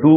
2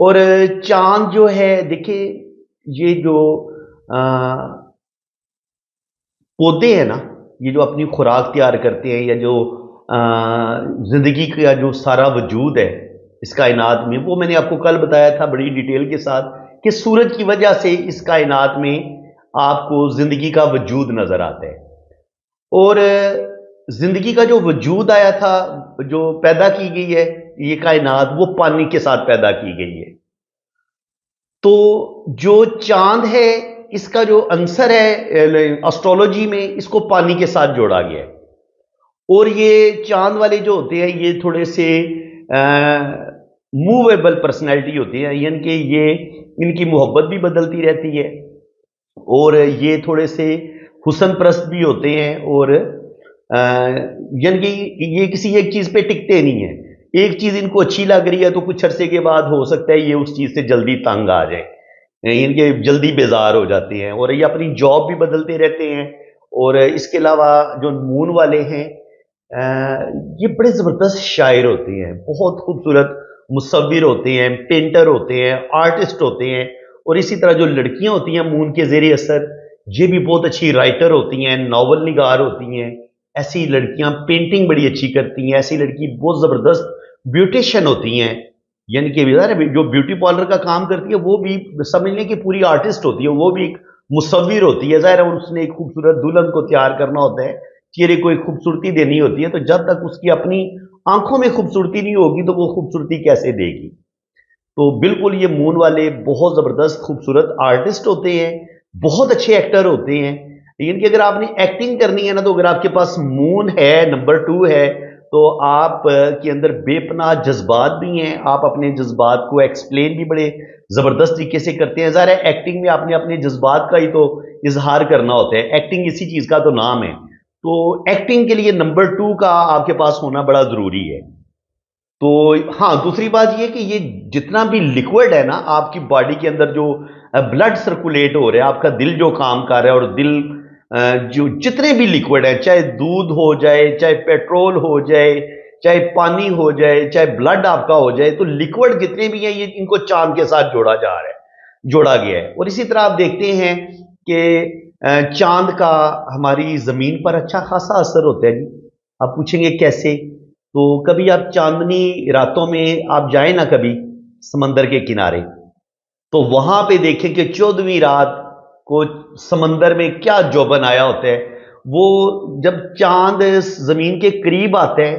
اور چاند جو ہے دیکھیں، یہ جو پودے ہیں نا، یہ جو اپنی خوراک تیار کرتے ہیں، یا جو زندگی کا جو سارا وجود ہے اس کائنات میں، وہ میں نے آپ کو کل بتایا تھا بڑی ڈیٹیل کے ساتھ کہ سورج کی وجہ سے اس کائنات میں آپ کو زندگی کا وجود نظر آتا ہے۔ اور زندگی کا جو وجود آیا تھا، جو پیدا کی گئی ہے یہ کائنات، وہ پانی کے ساتھ پیدا کی گئی ہے۔ تو جو چاند ہے، اس کا جو عنصر ہے اسٹرولوجی میں، اس کو پانی کے ساتھ جوڑا گیا ہے۔ اور یہ چاند والے جو ہوتے ہیں یہ تھوڑے سے موویبل پرسنالٹی ہوتی ہے، یعنی کہ یہ ان کی محبت بھی بدلتی رہتی ہے، اور یہ تھوڑے سے حسن پرست بھی ہوتے ہیں، اور یعنی کہ یہ کسی ایک چیز پہ ٹکتے نہیں ہیں۔ ایک چیز ان کو اچھی لگ رہی ہے تو کچھ عرصے کے بعد ہو سکتا ہے یہ اس چیز سے جلدی تنگ آ جائیں، ان کے جلدی بیزار ہو جاتے ہیں، اور یہ اپنی جاب بھی بدلتے رہتے ہیں۔ اور اس کے علاوہ جو مون والے ہیں، یہ بڑے زبردست شاعر ہوتے ہیں، بہت خوبصورت مصور ہوتے ہیں، پینٹر ہوتے ہیں، آرٹسٹ ہوتے ہیں۔ اور اسی طرح جو لڑکیاں ہوتی ہیں مون کے زیر اثر، یہ بھی بہت اچھی رائٹر ہوتی ہیں، ناول نگار ہوتی ہیں۔ ایسی لڑکیاں پینٹنگ بڑی اچھی کرتی ہیں، ایسی لڑکی بہت زبردست بیوٹیشین ہوتی ہیں، یعنی کہ جو بیوٹی پارلر کا کام کرتی ہے وہ بھی سمجھ لیں کہ پوری آرٹسٹ ہوتی ہے، وہ بھی ایک مصور ہوتی ہے۔ ظاہر ہے اس نے ایک خوبصورت دلہن کو تیار کرنا ہوتا ہے، چہرے کو ایک خوبصورتی دینی ہوتی ہے، تو جب تک اس کی اپنی آنکھوں میں خوبصورتی نہیں ہوگی تو وہ خوبصورتی کیسے دے گی؟ تو بالکل یہ مون والے بہت زبردست خوبصورت آرٹسٹ ہوتے ہیں، بہت اچھے ایکٹر ہوتے ہیں۔ لیکن کہ اگر آپ نے ایکٹنگ کرنی ہے نا، تو اگر آپ کے پاس مون ہے، نمبر 2 ہے، تو آپ کے اندر بے پناہ جذبات بھی ہیں، آپ اپنے جذبات کو ایکسپلین بھی بڑے زبردست طریقے سے کرتے ہیں۔ ظاہر ہے ایکٹنگ میں آپ نے اپنے جذبات کا ہی تو اظہار کرنا ہوتا ہے، ایکٹنگ اسی چیز کا تو نام ہے۔ تو ایکٹنگ کے لیے نمبر 2 کا آپ کے پاس ہونا بڑا ضروری ہے۔ تو ہاں، دوسری بات یہ کہ یہ جتنا بھی لیکوڈ ہے نا آپ کی باڈی کے اندر، جو بلڈ سرکولیٹ ہو رہا ہے، آپ کا دل جو کام کر رہا ہے، اور دل جو جتنے بھی لیکوڈ ہیں، چاہے دودھ ہو جائے، چاہے پیٹرول ہو جائے، چاہے پانی ہو جائے، چاہے بلڈ آپ کا ہو جائے، تو لیکوڈ جتنے بھی ہیں یہ ان کو چاند کے ساتھ جوڑا جا رہا ہے، جوڑا گیا ہے۔ اور اسی طرح آپ دیکھتے ہیں کہ چاند کا ہماری زمین پر اچھا خاصا اثر ہوتا ہے جی۔ آپ پوچھیں گے کیسے؟ تو کبھی آپ چاندنی راتوں میں آپ جائیں نا کبھی سمندر کے کنارے، تو وہاں پہ دیکھیں کہ 14ویں رات کو سمندر میں کیا جوبن آیا ہوتا ہے۔ وہ جب چاند زمین کے قریب آتا ہے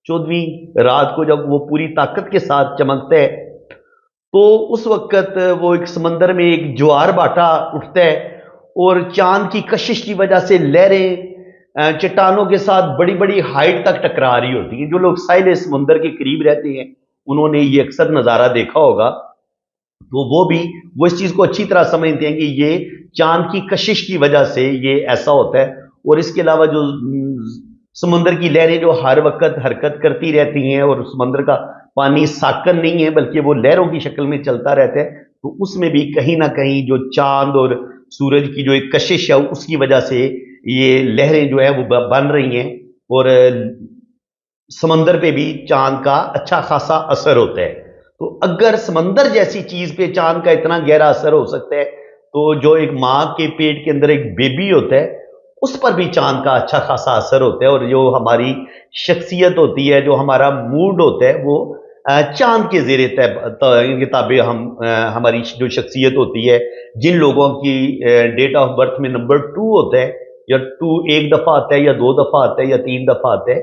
14ویں رات کو، جب وہ پوری طاقت کے ساتھ چمکتا ہے، تو اس وقت وہ ایک سمندر میں ایک جوار باٹا اٹھتا ہے، اور چاند کی کشش کی وجہ سے لہریں چٹانوں کے ساتھ بڑی بڑی ہائٹ تک ٹکرا رہی ہوتی ہیں۔ جو لوگ ساحل سمندر کے قریب رہتے ہیں انہوں نے یہ اکثر نظارہ دیکھا ہوگا، تو وہ اس چیز کو اچھی طرح سمجھتے ہیں کہ یہ چاند کی کشش کی وجہ سے یہ ایسا ہوتا ہے۔ اور اس کے علاوہ جو سمندر کی لہریں جو ہر وقت حرکت کرتی رہتی ہیں، اور سمندر کا پانی ساکن نہیں ہے بلکہ وہ لہروں کی شکل میں چلتا رہتا ہے، تو اس میں بھی کہیں نہ کہیں جو چاند اور سورج کی جو ایک کشش ہے اس کی وجہ سے یہ لہریں جو ہیں وہ بن رہی ہیں، اور سمندر پہ بھی چاند کا اچھا خاصا اثر ہوتا ہے۔ تو اگر سمندر جیسی چیز پہ چاند کا اتنا گہرا اثر ہو سکتا ہے، تو جو ایک ماں کے پیٹ کے اندر ایک بیبی ہوتا ہے اس پر بھی چاند کا اچھا خاصا اثر ہوتا ہے۔ اور جو ہماری شخصیت ہوتی ہے، جو ہمارا موڈ ہوتا ہے، وہ چاند کے زیر تابع ہماری جو شخصیت ہوتی ہے، جن لوگوں کی ڈیٹ آف برتھ میں نمبر 2 ہوتا ہے، یا 2 ایک دفعہ آتا ہے، یا 2 دفعہ آتا ہے، یا 3 دفعہ آتا ہے،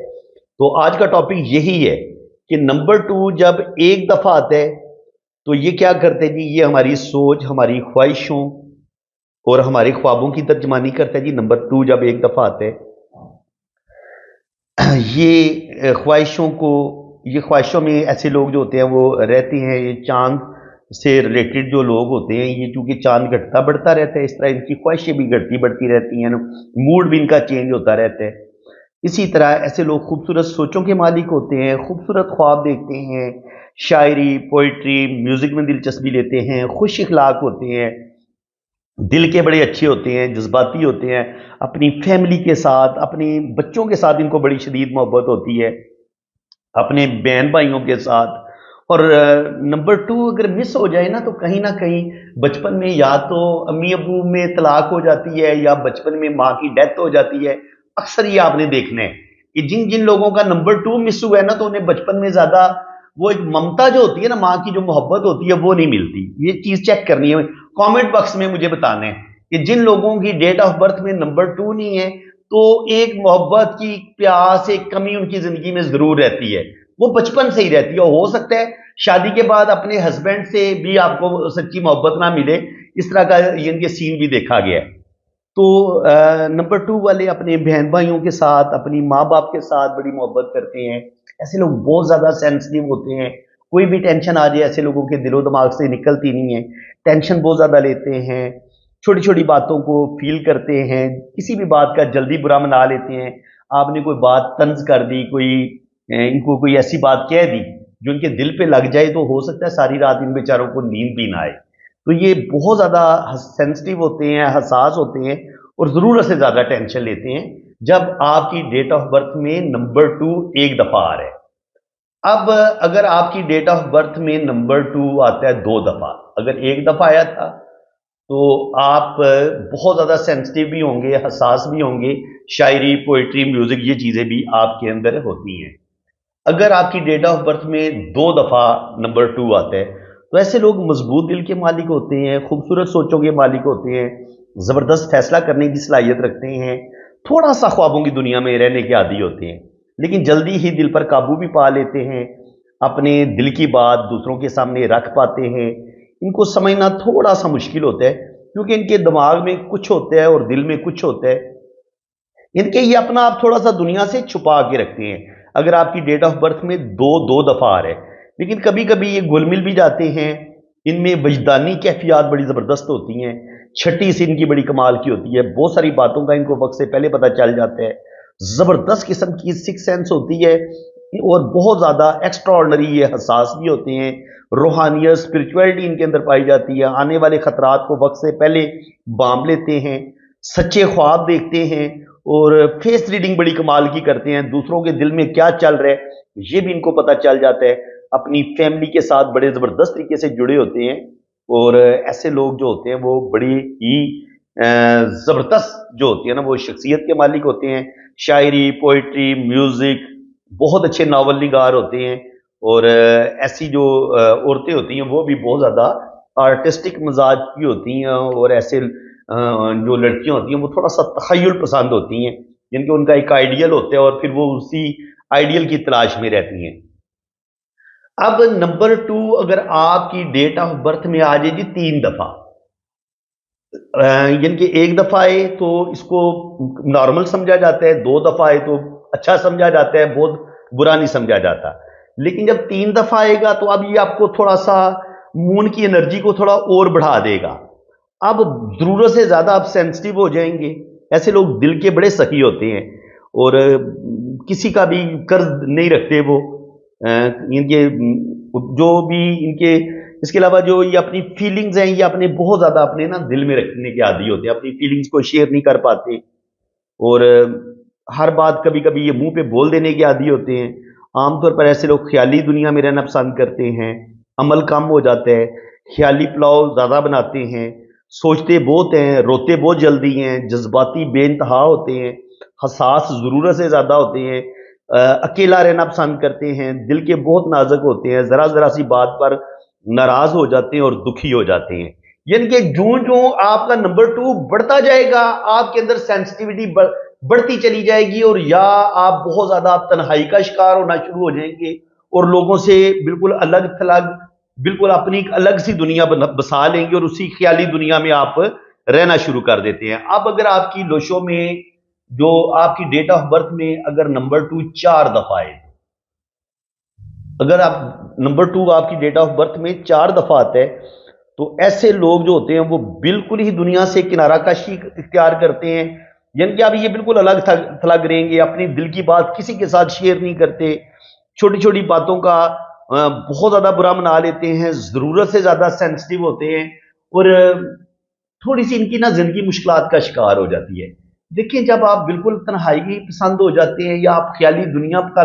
تو آج کا ٹاپک یہی ہے کہ نمبر 2 جب ایک دفعہ آتا ہے تو یہ کیا کرتے ہیں جی؟ یہ ہماری سوچ، ہماری خواہشوں اور ہمارے خوابوں کی ترجمانی کرتا ہے جی۔ نمبر 2 جب ایک دفعہ آتا ہے، یہ خواہشوں میں ایسے لوگ جو ہوتے ہیں وہ رہتے ہیں، یہ چاند سے ریلیٹڈ جو لوگ ہوتے ہیں، یہ چونکہ چاند گھٹتا بڑھتا رہتا ہے، اس طرح ان کی خواہشیں بھی گھٹتی بڑھتی رہتی ہیں، موڈ بھی ان کا چینج ہوتا رہتا ہے۔ اسی طرح ایسے لوگ خوبصورت سوچوں کے مالک ہوتے ہیں، خوبصورت خواب دیکھتے ہیں، شاعری، پوئٹری، میوزک میں دلچسپی لیتے ہیں، خوش اخلاق ہوتے ہیں، دل کے بڑے اچھے ہوتے ہیں، جذباتی ہوتے ہیں، اپنی فیملی کے ساتھ، اپنے بچوں کے ساتھ ان کو بڑی شدید محبت ہوتی ہے، اپنے بہن بھائیوں کے ساتھ، اور نمبر ٹو اگر مس ہو جائے نا تو کہیں نہ کہیں بچپن میں یا تو امی ابو میں طلاق ہو جاتی ہے یا بچپن میں ماں کی ڈیتھ ہو جاتی ہے. اکثر یہ آپ نے دیکھنا ہے کہ جن جن لوگوں کا نمبر ٹو مس ہوا ہے نا تو انہیں بچپن میں زیادہ وہ ایک ممتا جو ہوتی ہے نا، ماں کی جو محبت ہوتی ہے وہ نہیں ملتی. یہ چیز چیک کرنی ہے. کامنٹ باکس میں مجھے بتانا ہے کہ جن لوگوں کی ڈیٹ آف برتھ میں نمبر ٹو نہیں ہے تو ایک محبت کی پیاس، ایک کمی ان کی زندگی میں ضرور رہتی ہے. وہ بچپن سے ہی رہتی ہے. ہو سکتا ہے شادی کے بعد اپنے ہسبینڈ سے بھی آپ کو سچی محبت نہ ملے، اس طرح کا ان کے سین بھی دیکھا گیا ہے. تو نمبر ٹو والے اپنے بہن بھائیوں کے ساتھ، اپنی ماں باپ کے ساتھ بڑی محبت کرتے ہیں. ایسے لوگ بہت زیادہ سینسٹیو ہوتے ہیں. کوئی بھی ٹینشن آ جائے ایسے لوگوں کے دل و دماغ سے نکلتی نہیں ہے. ٹینشن بہت زیادہ لیتے ہیں، چھوٹی چھوٹی باتوں کو فیل کرتے ہیں، کسی بھی بات کا جلدی برا منا لیتے ہیں. آپ نے کوئی بات طنز کر دی، ان کو کوئی ایسی بات کہہ دی جو ان کے دل پہ لگ جائے تو ہو سکتا ہے ساری رات ان بیچاروں کو نیند بھی نہ آئے. تو یہ بہت زیادہ سینسٹیو ہوتے ہیں، حساس ہوتے ہیں اور ضرورت سے زیادہ ٹینشن لیتے ہیں جب آپ کی ڈیٹ آف برتھ میں نمبر ٹو ایک دفعہ آ رہا ہے. اب اگر آپ کی ڈیٹ آف برتھ میں نمبر ٹو آتا ہے دو دفعہ، اگر ایک دفعہ آیا تھا تو آپ بہت زیادہ سینسٹیو بھی ہوں گے، حساس بھی ہوں گے. شاعری، پوئٹری، میوزک، یہ چیزیں بھی آپ کے اندر ہوتی ہیں. اگر آپ کی ڈیٹ آف برتھ میں دو دفعہ نمبر ٹو آتا ہے تو ایسے لوگ مضبوط دل کے مالک ہوتے ہیں، خوبصورت سوچوں کے مالک ہوتے ہیں، زبردست فیصلہ کرنے کی صلاحیت رکھتے ہیں، تھوڑا سا خوابوں کی دنیا میں رہنے کے عادی ہوتے ہیں، لیکن جلدی ہی دل پر قابو بھی پا لیتے ہیں، اپنے دل کی بات دوسروں کے سامنے رکھ پاتے ہیں. ان کو سمجھنا تھوڑا سا مشکل ہوتا ہے کیونکہ ان کے دماغ میں کچھ ہوتا ہے اور دل میں کچھ ہوتا ہے. ان کے یہ اپنا آپ تھوڑا سا دنیا سے چھپا کے رکھتے ہیں. اگر آپ کی ڈیٹ آف برتھ میں دو دفعہ آ رہے ہیں لیکن کبھی کبھی یہ گل مل بھی جاتے ہیں. ان میں وجدانی کیفیات بڑی زبردست ہوتی ہیں. چھٹی سے ان کی بڑی کمال کی ہوتی ہے. بہت ساری باتوں کا ان کو وقت سے پہلے پتہ چل جاتا ہے. زبردست قسم کی سکس سینس ہوتی ہے اور بہت زیادہ ایکسٹرا آرڈنری یہ حساس بھی ہوتے ہیں. روحانیت، اسپرچویلٹی ان کے اندر پائی جاتی ہے. آنے والے خطرات کو وقت سے پہلے بام لیتے ہیں، سچے خواب دیکھتے ہیں اور فیس ریڈنگ بڑی کمال کی کرتے ہیں. دوسروں کے دل میں کیا چل رہا ہے یہ بھی ان کو پتہ چل جاتا ہے. اپنی فیملی کے ساتھ بڑے زبردست طریقے سے جڑے ہوتے ہیں اور ایسے لوگ جو ہوتے ہیں وہ بڑی ہی زبردست جو ہوتی ہے نا وہ شخصیت کے مالک ہوتے ہیں. شاعری، پوئٹری، میوزک، بہت اچھے ناول نگار ہوتے ہیں. اور ایسی جو عورتیں ہوتی ہیں وہ بھی بہت زیادہ آرٹسٹک مزاج کی ہوتی ہیں اور ایسے جو لڑکیاں ہوتی ہیں وہ تھوڑا سا تخیل پسند ہوتی ہیں جن کے ان کا ایک آئیڈیل ہوتا ہے اور پھر وہ اسی آئیڈیل کی تلاش میں رہتی ہیں. اب نمبر ٹو اگر آپ کی ڈیٹ آف برتھ میں آ جائے جی تین دفعہ، یعنی کہ ایک دفعہ آئے تو اس کو نارمل سمجھا جاتا ہے، دو دفعہ آئے تو اچھا سمجھا جاتا ہے، بہت برا نہیں سمجھا جاتا. لیکن جب تین دفعہ آئے گا تو اب یہ آپ کو تھوڑا سا مون کی انرجی کو تھوڑا اور بڑھا دے گا. اب ضرورت سے زیادہ آپ سینسٹیو ہو جائیں گے. ایسے لوگ دل کے بڑے سخی ہوتے ہیں اور کسی کا بھی قرض نہیں رکھتے. وہ ان کے جو بھی ان کے اس کے علاوہ جو یہ اپنی فیلنگز ہیں یہ اپنے بہت زیادہ اپنے نا دل میں رکھنے کے عادی ہوتے ہیں. اپنی فیلنگز کو شیئر نہیں کر پاتے اور ہر بات کبھی کبھی یہ منہ پہ بول دینے کے عادی ہوتے ہیں. عام طور پر ایسے لوگ خیالی دنیا میں رہنا پسند کرتے ہیں. عمل کم ہو جاتا ہے، خیالی پلاؤ زیادہ بناتے ہیں، سوچتے بہت ہیں، روتے بہت جلدی ہیں، جذباتی بے انتہا ہوتے ہیں، حساس ضرورت سے زیادہ ہوتے ہیں، اکیلا رہنا پسند کرتے ہیں، دل کے بہت نازک ہوتے ہیں، ذرا ذرا سی بات پر ناراض ہو جاتے ہیں اور دکھی ہو جاتے ہیں. یعنی کہ جوں آپ کا نمبر ٹو بڑھتا جائے گا آپ کے اندر سینسٹیوٹی بڑھتی چلی جائے گی اور یا آپ بہت زیادہ تنہائی کا شکار ہونا شروع ہو جائیں گے اور لوگوں سے بالکل الگ تھلگ، بالکل اپنی ایک الگ سی دنیا بسا لیں گے اور اسی خیالی دنیا میں آپ رہنا شروع کر دیتے ہیں. اب اگر آپ کی لوشوں میں جو آپ کی ڈیٹ آف برتھ میں اگر نمبر ٹو چار دفعہ آئے، اگر آپ نمبر ٹو آپ کی ڈیٹ آف برتھ میں چار دفعہ آتا ہے تو ایسے لوگ جو ہوتے ہیں وہ بالکل ہی دنیا سے کنارہ کشی اختیار کرتے ہیں. یعنی کہ اب یہ بالکل الگ تھلگ رہیں گے، اپنی دل کی بات کسی کے ساتھ شیئر نہیں کرتے، چھوٹی چھوٹی باتوں کا بہت زیادہ برا منا لیتے ہیں، ضرورت سے زیادہ سینسٹیو ہوتے ہیں اور تھوڑی سی ان کی نا زندگی مشکلات کا شکار ہو جاتی ہے. دیکھیں جب آپ بالکل تنہائی پسند ہو جاتے ہیں یا آپ خیالی دنیا کا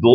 2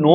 9